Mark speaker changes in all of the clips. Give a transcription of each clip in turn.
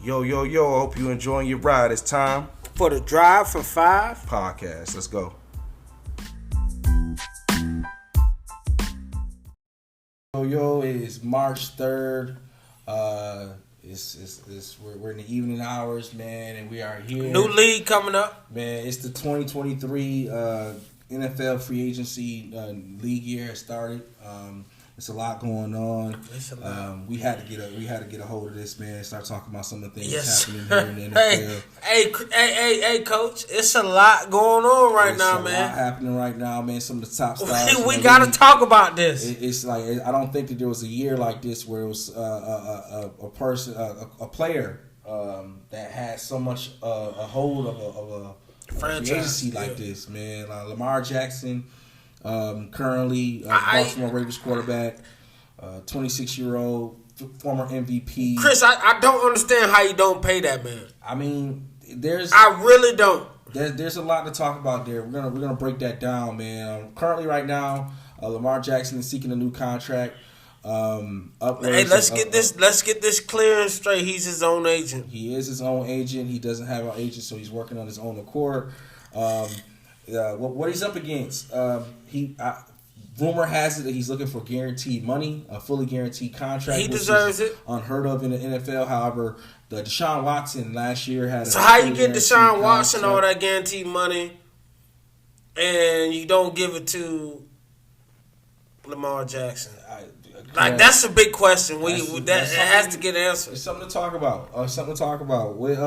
Speaker 1: Yo, yo, yo, I hope you're enjoying your ride. It's time
Speaker 2: for the Drive for Five
Speaker 1: podcast. Let's go. Yo, it is March 3rd. We're in the evening hours, man, and we are here.
Speaker 2: New league coming up.
Speaker 1: Man, it's the 2023 NFL free agency league year. It started. It's a lot going on.
Speaker 2: It's a lot.
Speaker 1: We had to get a hold of this, man. Start talking about some of the things happening here in the NFL.
Speaker 2: Hey, coach! It's a lot going on right now, man.
Speaker 1: It's a lot happening right now, man. Some of the top stars.
Speaker 2: We gotta talk about this.
Speaker 1: It's like I don't think that there was a year like this where it was a player that had so much a hold of a franchise agency like this, man. Lamar Jackson. Currently, Baltimore Ravens quarterback, 26-year-old, former MVP.
Speaker 2: Chris, I don't understand how you don't pay that man.
Speaker 1: I mean,
Speaker 2: I really don't.
Speaker 1: There's a lot to talk about there. We're gonna break that down, man. Currently, right now, Lamar Jackson is seeking a new contract.
Speaker 2: Hey, let's get this clear and straight. He's his own agent.
Speaker 1: He is his own agent. He doesn't have an agent, so he's working on his own accord. What he's up against? Rumor has it that he's looking for guaranteed money, a fully guaranteed contract.
Speaker 2: He deserves it.
Speaker 1: Unheard of in the NFL. However, the Deshaun Watson last year had.
Speaker 2: So how you get Deshaun Watson all that guaranteed money, and you don't give it to Lamar Jackson? That's a big question. That has to get answered.
Speaker 1: It's something to talk about. With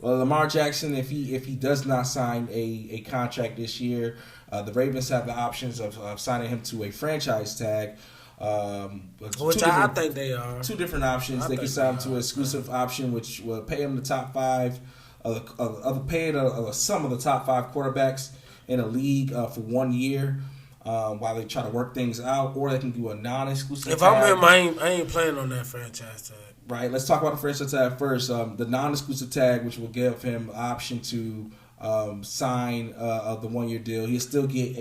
Speaker 1: Lamar Jackson, if he does not sign a contract this year, the Ravens have the options of signing him to a franchise tag.
Speaker 2: Which I think they are.
Speaker 1: Two different options. They can sign him to an exclusive option, which will pay him the top five, some of the top five quarterbacks in a league for 1 year. While they try to work things out, or they can do a non-exclusive
Speaker 2: if
Speaker 1: tag.
Speaker 2: I'm him, I ain't playing on that franchise tag.
Speaker 1: Right, let's talk about the franchise tag first. The non-exclusive tag, which will give him an option to sign the 1 year deal. He'll still get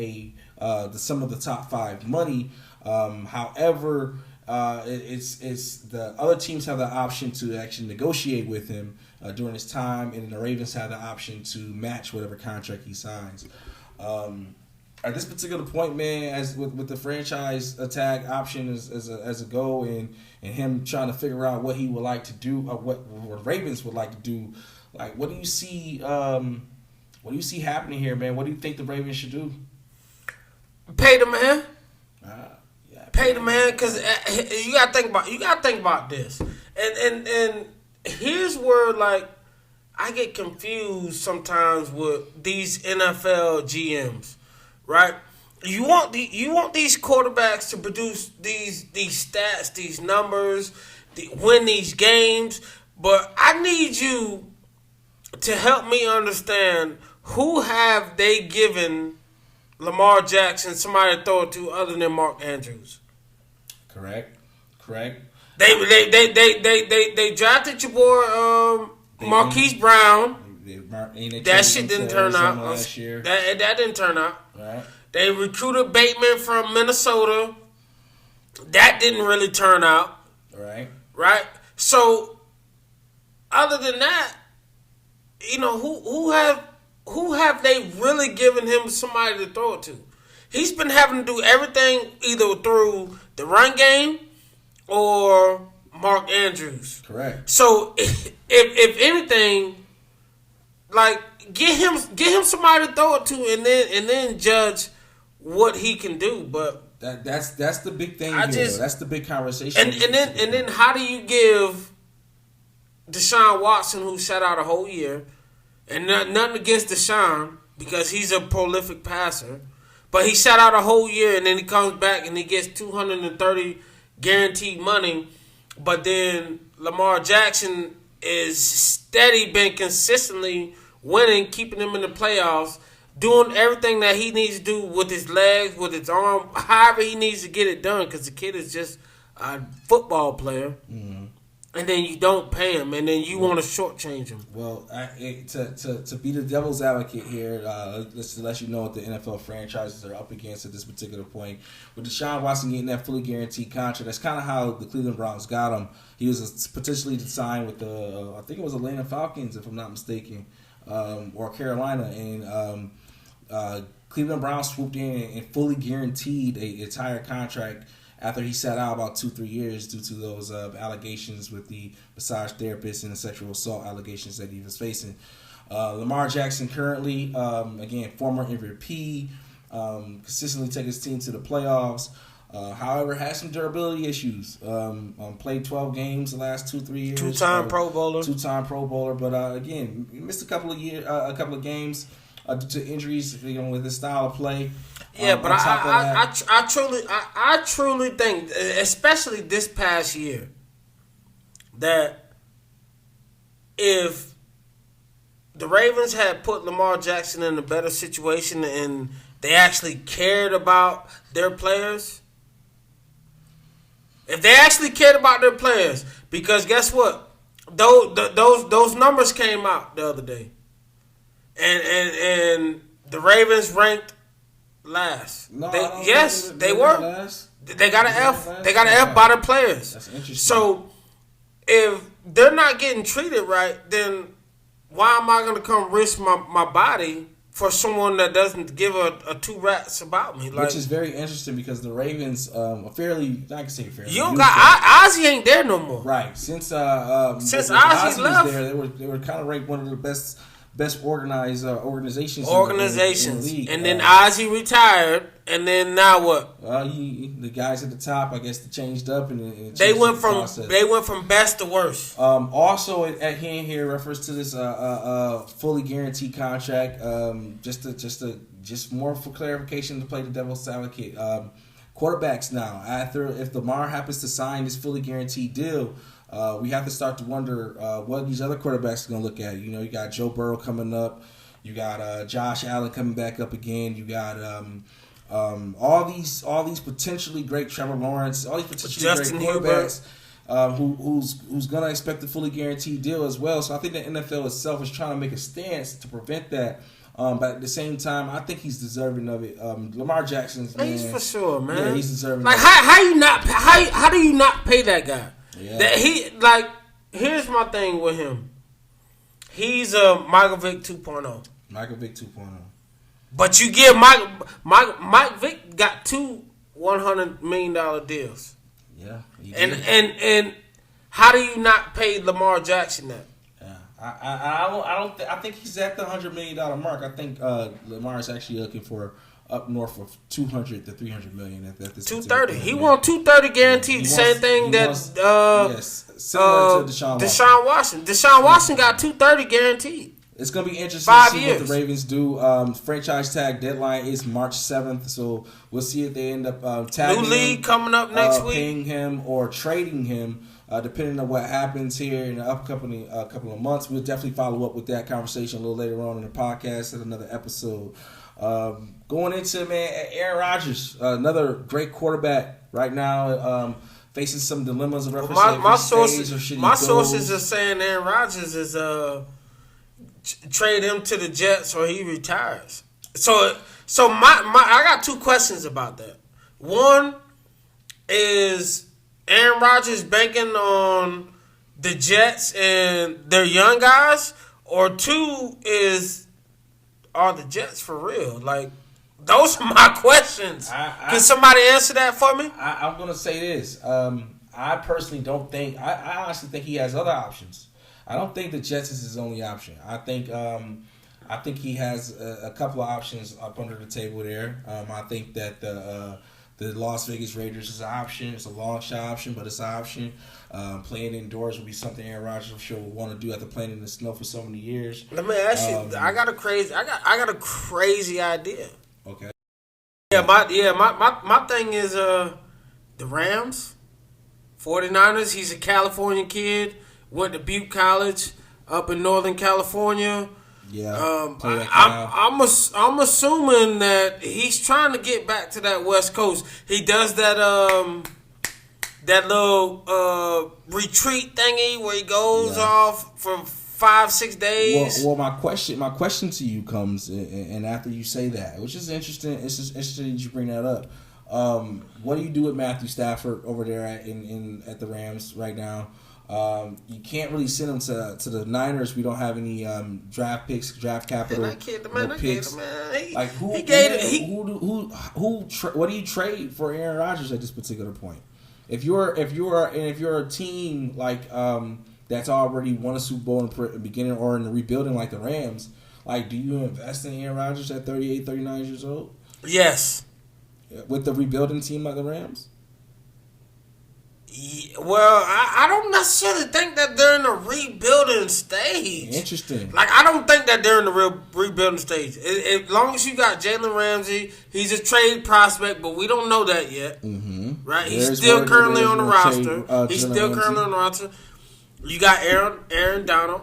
Speaker 1: some of the top five money. However, it's the other teams have the option to actually negotiate with him during his time, and the Ravens have the option to match whatever contract he signs. At this particular point, man, as with the franchise tag option as a goal, and him trying to figure out what he would like to do, what Ravens would like to do, like what do you see happening here, man? What do you think the Ravens should do?
Speaker 2: Pay the man. Pay the man, because you gotta think about this, and here's where I get confused sometimes with these NFL GMs. Right, you want these quarterbacks to produce these stats, these numbers, win these games, but I need you to help me understand who have they given Lamar Jackson somebody to throw it to other than Mark Andrews.
Speaker 1: Correct.
Speaker 2: They drafted your boy Marquise Brown. That shit didn't turn out.
Speaker 1: Last year.
Speaker 2: That didn't turn out.
Speaker 1: Right.
Speaker 2: They recruited Bateman from Minnesota. That didn't really turn out.
Speaker 1: Right.
Speaker 2: So, other than that, who have they really given him somebody to throw it to? He's been having to do everything either through the run game or Mark Andrews.
Speaker 1: Correct.
Speaker 2: So, if anything, get him somebody to throw it to, and then judge what he can do. But
Speaker 1: that's the big thing here. That's the big conversation.
Speaker 2: And then how do you give Deshaun Watson, who sat out a whole year, and nothing against Deshaun because he's a prolific passer, but he sat out a whole year and then he comes back and he gets $230 guaranteed money, but then Lamar Jackson is steady, been consistently winning, keeping him in the playoffs, doing everything that he needs to do with his legs, with his arm, however he needs to get it done, because the kid is just a football player.
Speaker 1: Mm-hmm.
Speaker 2: and then you don't pay him, and then you want to shortchange him.
Speaker 1: Well, to be the devil's advocate here, let's let you know what the NFL franchises are up against at this particular point. With Deshaun Watson getting that fully guaranteed contract, that's kind of how the Cleveland Browns got him. He was potentially to sign with the, I think it was Atlanta Falcons, if I'm not mistaken, or Carolina, and Cleveland Browns swooped in and fully guaranteed an entire contract after he sat out about 2-3 years due to those allegations with the massage therapist and the sexual assault allegations that he was facing. Lamar Jackson currently, again, former MVP, consistently take his team to the playoffs. However, has some durability issues. Played 12 games the last 2-3 years.
Speaker 2: Two-time Pro Bowler.
Speaker 1: But again, missed a couple of games due to injuries. With his style of play.
Speaker 2: Yeah, but I truly think, especially this past year, that if the Ravens had put Lamar Jackson in a better situation and they actually cared about their players, because guess what? Those numbers came out the other day, and the Ravens ranked last.
Speaker 1: No,
Speaker 2: they were.
Speaker 1: Last.
Speaker 2: They got an F. They got an F by the players.
Speaker 1: That's interesting.
Speaker 2: So if they're not getting treated right, then why am I going to come risk my body for someone that doesn't give a two rats about me?
Speaker 1: Which is very interesting because the Ravens are fairly, I can say fairly.
Speaker 2: You don't got Ozzie ain't there no more.
Speaker 1: Right. Since
Speaker 2: Ozzie
Speaker 1: left,
Speaker 2: left,
Speaker 1: there, they were kind of ranked one of the best organized organizations in the league.
Speaker 2: And then Ozzie retired, and then now what?
Speaker 1: The guys at the top, I guess, changed up, and
Speaker 2: they went from best to worst.
Speaker 1: Also, at hand here, reference to this fully guaranteed contract. Just more for clarification to play the devil's advocate. Quarterbacks now, if Lamar happens to sign this fully guaranteed deal. We have to start to wonder what these other quarterbacks are going to look at. You got Joe Burrow coming up. You got Josh Allen coming back up again. You got all these potentially great Trevor Lawrence, all these potentially
Speaker 2: Justin
Speaker 1: great quarterbacks who's going to expect a fully guaranteed deal as well. So I think the NFL itself is trying to make a stance to prevent that. But at the same time, I think he's deserving of it. Lamar Jackson's man,
Speaker 2: he's for sure, man.
Speaker 1: Yeah, he's deserving.
Speaker 2: Like how do you not pay that guy? Yeah. That here's my thing with him. He's a Michael Vick 2.0.
Speaker 1: Michael Vick 2.0.
Speaker 2: But you give Mike Vick got two $100 million deals.
Speaker 1: Yeah.
Speaker 2: And how do you not pay Lamar Jackson that?
Speaker 1: Yeah. I think he's at the $100 million mark. I think Lamar is actually looking for up north of $200 to $300 million at this.
Speaker 2: $230. He won $230 guaranteed. The same thing similar to Deshaun Watson. Deshaun Watson got $230 guaranteed.
Speaker 1: It's gonna be interesting to see what the Ravens do. Franchise tag deadline is March 7th, so we'll see if they end up tagging
Speaker 2: new league
Speaker 1: him,
Speaker 2: coming up next week,
Speaker 1: paying him or trading him. Depending on what happens here in the upcoming couple of months, we'll definitely follow up with that conversation a little later on in the podcast at another episode. Going into Aaron Rodgers, another great quarterback right now, facing some dilemmas of reference.
Speaker 2: My sources are saying Aaron Rodgers is trade him to the Jets or he retires. So I got two questions about that. One is Aaron Rodgers banking on the Jets and their young guys, or two is are the Jets for real? Like, those are my questions. Can somebody answer that for me?
Speaker 1: I'm going to say this. I personally don't think. I honestly think he has other options. I don't think the Jets is his only option. I think he has a couple of options up under the table there. I think that the Las Vegas Raiders is an option. It's a long shot option, but it's an option. Playing indoors would be something Aaron Rodgers, I'm sure, will want to do after playing in the snow for so many years.
Speaker 2: Let me ask you. I got a crazy idea.
Speaker 1: Okay.
Speaker 2: My thing is the Rams, 49ers. He's a California kid. Went to Butte College up in Northern California.
Speaker 1: Yeah.
Speaker 2: I'm assuming that he's trying to get back to that West Coast. He does that that little retreat thingy where he goes off for 5-6 days.
Speaker 1: Well, my question to you comes, and after you say that, which is interesting. It's just interesting that you bring that up. What do you do with Matthew Stafford over there at the Rams right now? You can't really send him to the Niners. We don't have any draft picks, draft capital.
Speaker 2: I get the man.
Speaker 1: No picks. Like what do you trade for Aaron Rodgers at this particular point? If you're a team like that's already won a Super Bowl in the beginning or in the rebuilding like the Rams, like do you invest in Aaron Rodgers at 38, 39 years old?
Speaker 2: Yes.
Speaker 1: With the rebuilding team like the Rams?
Speaker 2: Yeah, well, I don't necessarily think that they're in a rebuilding stage.
Speaker 1: Interesting.
Speaker 2: Like, I don't think that they're in the real rebuilding stage. As long as you got Jalen Ramsey, he's a trade prospect, but we don't know that yet.
Speaker 1: Mm-hmm.
Speaker 2: Right? He's still currently on the roster. He's still currently on the roster. You got Aaron Donald.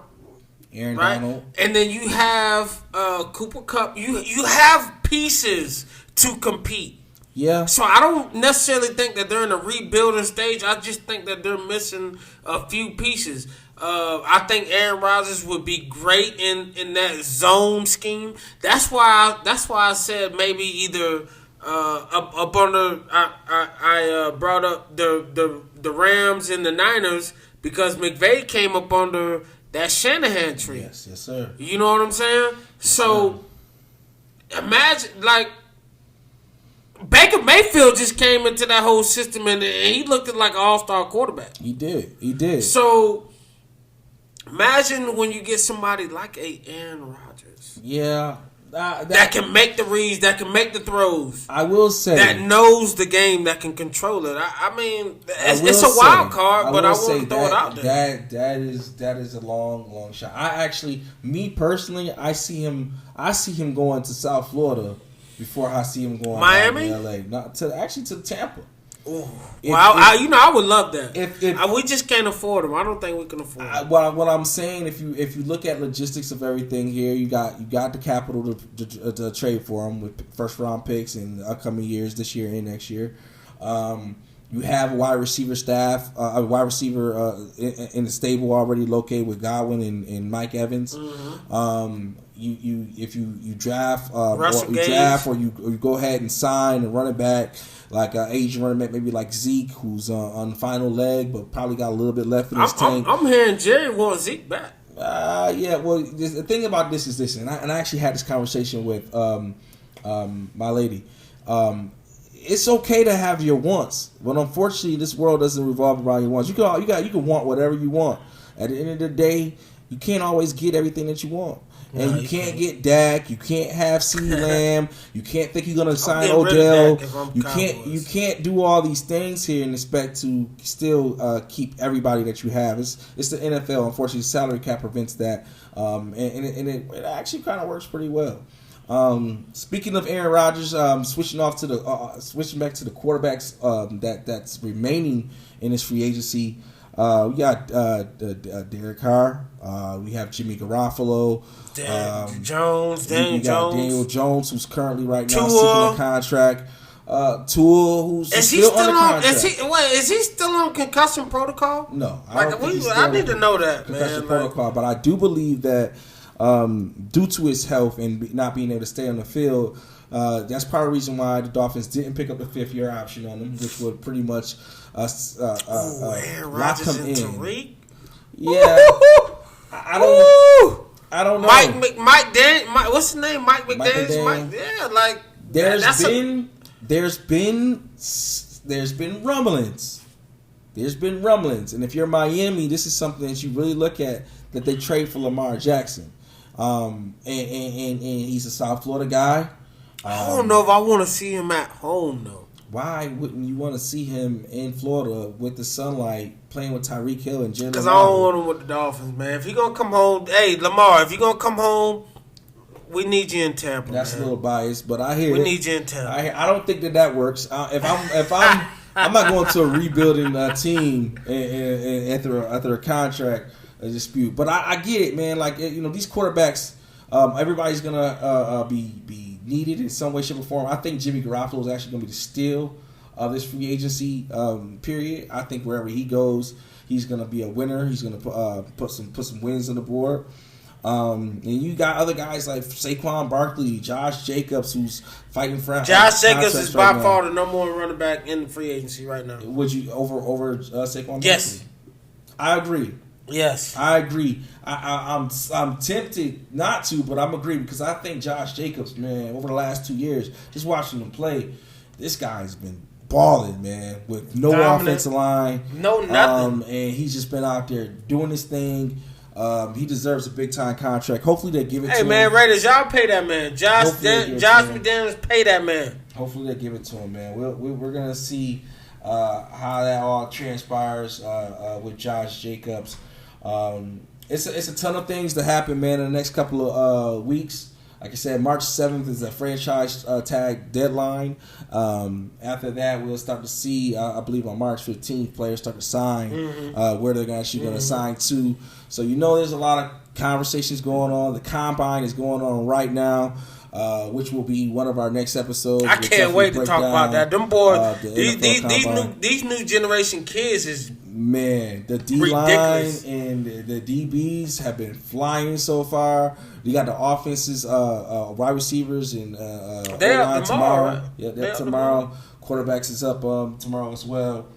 Speaker 2: Donald. And then you have Cooper Kupp. You have pieces to compete.
Speaker 1: Yeah.
Speaker 2: So I don't necessarily think that they're in a rebuilding stage. I just think that they're missing a few pieces. I think Aaron Rodgers would be great in that zone scheme. That's why I said maybe either up under I brought up the Rams and the Niners because McVay came up under that Shanahan tree.
Speaker 1: Yes, sir.
Speaker 2: You know what I'm saying? So imagine like. Baker Mayfield just came into that whole system and he looked like an all-star quarterback.
Speaker 1: He did.
Speaker 2: So, imagine when you get somebody like a Aaron Rodgers.
Speaker 1: Yeah.
Speaker 2: That can make the reads, that can make the throws.
Speaker 1: I will say.
Speaker 2: That knows the game, that can control it. I mean, it's a wild card, but I want to throw it out there.
Speaker 1: That is a long shot. Me personally, I see him going to South Florida before I see him going
Speaker 2: Miami,
Speaker 1: to LA, not to Tampa.
Speaker 2: Well, I would love that. We just can't afford him. I don't think we can afford him.
Speaker 1: What I'm saying, if you look at logistics of everything here, you got the capital to trade for him with first round picks in the upcoming years, this year and next year. You have a wide receiver staff, in the stable already located with Godwin and Mike Evans.
Speaker 2: Mm-hmm.
Speaker 1: If you draft or you go ahead and sign a running back like an Asian running back, maybe like Zeke, who's on the final leg, but probably got a little bit left in his tank.
Speaker 2: I'm hearing Jerry wants Zeke back.
Speaker 1: Yeah. Well, the thing about this is this, and I actually had this conversation with my lady. It's okay to have your wants, but unfortunately, this world doesn't revolve around your wants. You can want whatever you want. At the end of the day, you can't always get everything that you want. And you can't get Dak. You can't have CeeDee Lamb. You can't think you're gonna sign Odell. You can't do all these things here and expect to still keep everybody that you have. It's the NFL. Unfortunately, salary cap prevents that, and it actually kind of works pretty well. Speaking of Aaron Rodgers, switching back to the quarterbacks that's remaining in his free agency. We got Derek Carr. We have Jimmy Garoppolo. Daniel Jones, who's currently right now seeking a contract. Tua, who's still under contract.
Speaker 2: Is he still on concussion protocol?
Speaker 1: No,
Speaker 2: I need to know that,
Speaker 1: concussion protocol. But I do believe that due to his health and not being able to stay on the field, that's part of the reason why the Dolphins didn't pick up the 5th-year option on him, which would pretty much lock him in. Tariq? Yeah, I don't know.
Speaker 2: What's his name? Mike McDaniels. Yeah, like
Speaker 1: there's been rumblings. There's been rumblings, and if you're Miami, this is something that you really look at, that they trade for Lamar Jackson, and he's a South Florida guy.
Speaker 2: I don't know if I want to see him at home though.
Speaker 1: Why wouldn't you want to see him in Florida with the sunlight, playing with Tyreek Hill and Jalen?
Speaker 2: Because I don't want him with the Dolphins, man. If he gonna come home, hey Lamar, if you gonna come home, we need you in Tampa.
Speaker 1: That's
Speaker 2: man.
Speaker 1: A little biased, but I hear
Speaker 2: we need you in Tampa.
Speaker 1: I don't think that works. If I'm not going to a rebuilding team and after a contract dispute, but I get it, man. Like these quarterbacks, everybody's gonna be needed in some way, shape, or form. I think Jimmy Garoppolo is actually going to be the steal of this free agency period. I think wherever he goes, he's going to be a winner. He's going to put some wins on the board. And you got other guys like Saquon Barkley, Josh Jacobs, who's fighting for
Speaker 2: Josh Jacobs is by far the number one running back in the free agency right now.
Speaker 1: Would you over Saquon?
Speaker 2: Yes,
Speaker 1: Barkley? I agree.
Speaker 2: Yes,
Speaker 1: I agree. I'm tempted not to, but I'm agreeing because I think Josh Jacobs, man, over the last 2 years, just watching him play, this guy's been balling, man, with no offensive line,
Speaker 2: no nothing,
Speaker 1: and he's just been out there doing his thing. He deserves a big time contract. Hopefully they give it to him.
Speaker 2: Hey man, Raiders, y'all pay that man. Josh McDaniels, pay that man.
Speaker 1: Hopefully they give it to him, man. We're gonna see how that all transpires with Josh Jacobs. It's a ton of things to happen, man, in the next couple of weeks. Like I said, March 7th is a franchise tag deadline. After that, we'll start to see, I believe on March 15th, players start to sign where they're actually going to sign to. So there's a lot of conversations going on. The Combine is going on right now, which will be one of our next episodes.
Speaker 2: I can't wait to talk about that. Them boys, these new generation kids is...
Speaker 1: Man, the D-line and the DBs have been flying so far. You got the offenses, wide receivers, and
Speaker 2: they're up tomorrow. Right?
Speaker 1: Yeah, they're tomorrow. Quarterbacks is up tomorrow as well.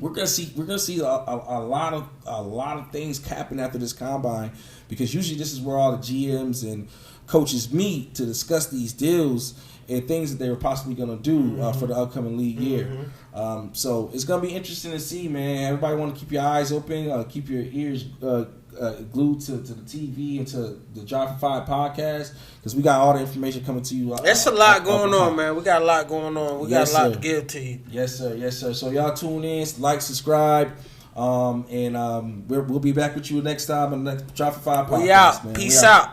Speaker 1: We're gonna see a lot of things happen after this combine, because usually this is where all the GMs and coaches meet to discuss these deals and things that they were possibly going to do for the upcoming league year. So it's going to be interesting to see, man. Everybody want to keep your eyes open, keep your ears glued to the TV and to the Drive for 5 podcast, because we got all the information coming to you.
Speaker 2: There's a lot going on, man. We got a lot going on. We got a lot to give to you.
Speaker 1: Yes, sir. Yes, sir. So y'all tune in, like, subscribe, and we'll be back with you next time on the next Drive for 5 podcast.
Speaker 2: We out.
Speaker 1: Man.
Speaker 2: Peace out.